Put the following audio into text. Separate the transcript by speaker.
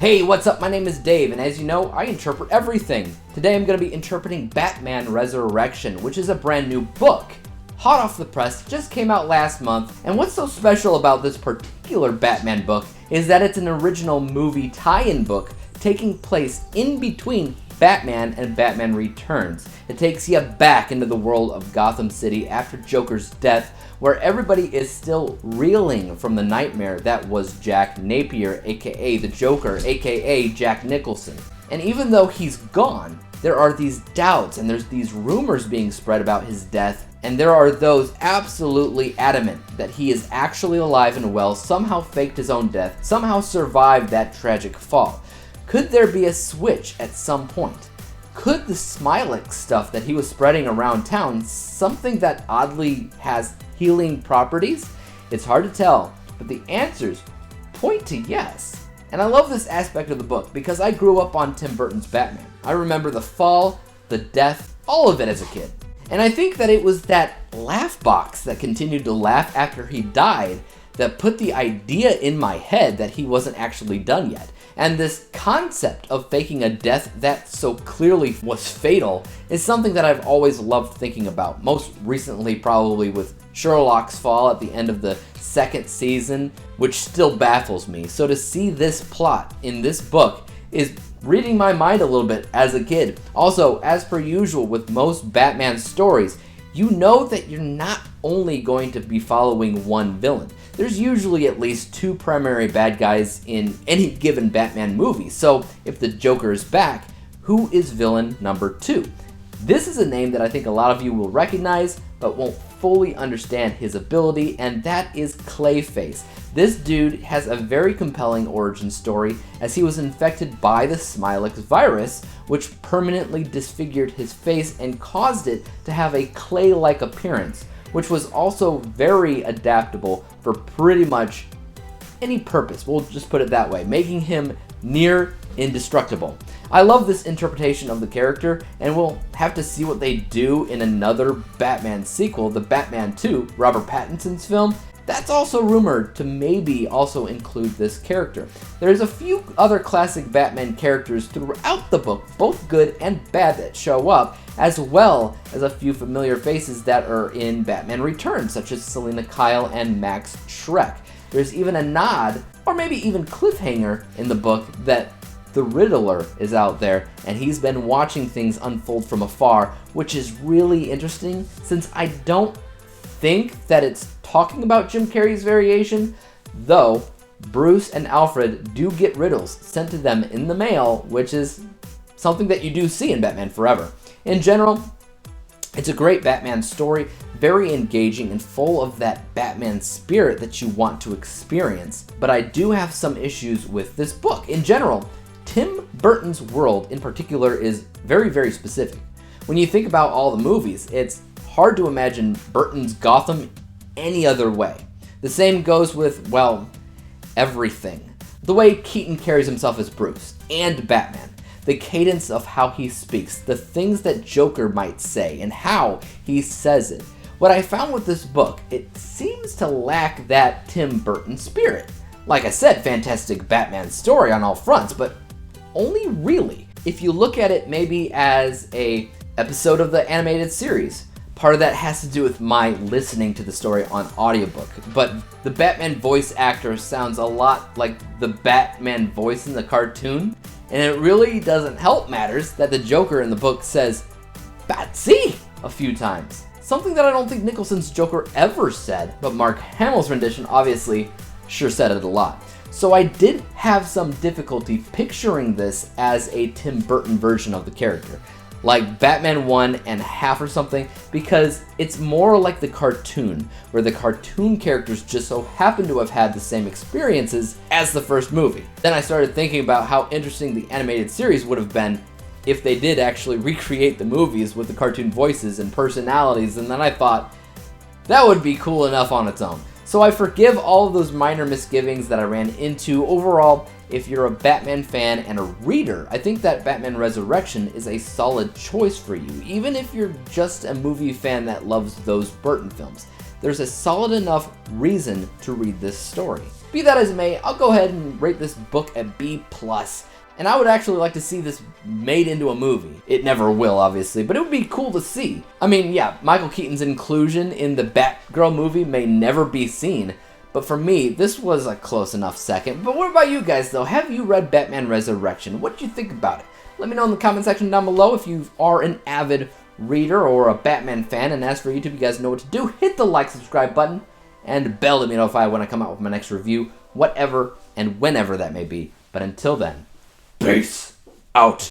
Speaker 1: Hey, what's up? My name is Dave, and as you know, I interpret everything. Today I'm going to be interpreting Batman Resurrection, which is a brand new book. Hot off the press, just came out last month, and what's so special about this particular Batman book is that it's an original movie tie-in book taking place in between Batman and Batman Returns. It takes you back into the world of Gotham City after Joker's death, where everybody is still reeling from the nightmare that was Jack Napier, aka the Joker, aka Jack Nicholson. And even though he's gone, there are these doubts and there's these rumors being spread about his death, and there are those absolutely adamant that he is actually alive and well, somehow faked his own death, somehow survived that tragic fall. Could there be a switch at some point? Could the Smilex stuff that he was spreading around town, something that oddly has healing properties? It's hard to tell, but the answers point to yes. And I love this aspect of the book because I grew up on Tim Burton's Batman. I remember the fall, the death, all of it as a kid. And I think that it was that laugh box that continued to laugh after he died that put the idea in my head that he wasn't actually done yet. And this concept of faking a death that so clearly was fatal is something that I've always loved thinking about, most recently probably with Sherlock's fall at the end of the second season, which still baffles me. So to see this plot in this book is reading my mind a little bit as a kid. Also, as per usual with most Batman stories, you know that you're not only going to be following one villain. There's usually at least two primary bad guys in any given Batman movie. So if the Joker is back, who is villain number 2? This is a name that I think a lot of you will recognize, but won't fully understand his ability, and that is Clayface. This dude has a very compelling origin story as he was infected by the Smilex virus, which permanently disfigured his face and caused it to have a clay-like appearance, which was also very adaptable for pretty much any purpose. We'll just put it that way, making him near indestructible. I love this interpretation of the character, and we'll have to see what they do in another Batman sequel, the Batman 2, Robert Pattinson's film. That's also rumored to maybe also include this character. There's a few other classic Batman characters throughout the book, both good and bad, that show up, as well as a few familiar faces that are in Batman Returns, such as Selina Kyle and Max Schreck. There's even a nod, or maybe even cliffhanger in the book, that the Riddler is out there, and he's been watching things unfold from afar, which is really interesting since I don't think that it's talking about Jim Carrey's variation, though Bruce and Alfred do get riddles sent to them in the mail, which is something that you do see in Batman Forever. In general, it's a great Batman story, very engaging and full of that Batman spirit that you want to experience, but I do have some issues with this book. In general, Tim Burton's world in particular is very, very specific. When you think about all the movies, it's hard to imagine Burton's Gotham any other way. The same goes with, well, everything. The way Keaton carries himself as Bruce and Batman, the cadence of how he speaks, the things that Joker might say, and how he says it. What I found with this book, it seems to lack that Tim Burton spirit. Like I said, fantastic Batman story on all fronts, but only really if you look at it maybe as a episode of the animated series. Part of that has to do with my listening to the story on audiobook, but the Batman voice actor sounds a lot like the Batman voice in the cartoon, and it really doesn't help matters that the Joker in the book says Batsy a few times. Something that I don't think Nicholson's Joker ever said, but Mark Hamill's rendition obviously sure said it a lot. So I did have some difficulty picturing this as a Tim Burton version of the character, like Batman 1.5 or something, because it's more like the cartoon, where the cartoon characters just so happen to have had the same experiences as the first movie. Then I started thinking about how interesting the animated series would have been if they did actually recreate the movies with the cartoon voices and personalities, and then I thought, that would be cool enough on its own. So I forgive all of those minor misgivings that I ran into. Overall, if you're a Batman fan and a reader, I think that Batman Resurrection is a solid choice for you, even if you're just a movie fan that loves those Burton films. there's a solid enough reason to read this story. Be that as it may, I'll go ahead and rate this book a B+. And I would actually like to see this made into a movie. It never will, obviously, but it would be cool to see. I mean, yeah, Michael Keaton's inclusion in the Batgirl movie may never be seen, but for me, this was a close enough second. But what about you guys, though? Have you read Batman Resurrection? What do you think about it? Let me know in the comment section down below if you are an avid reader or a Batman fan. And as for YouTube, you guys know what to do. Hit the like, subscribe button, and bell to be notified when I come out with my next review, whatever and whenever that may be. But until then, peace out.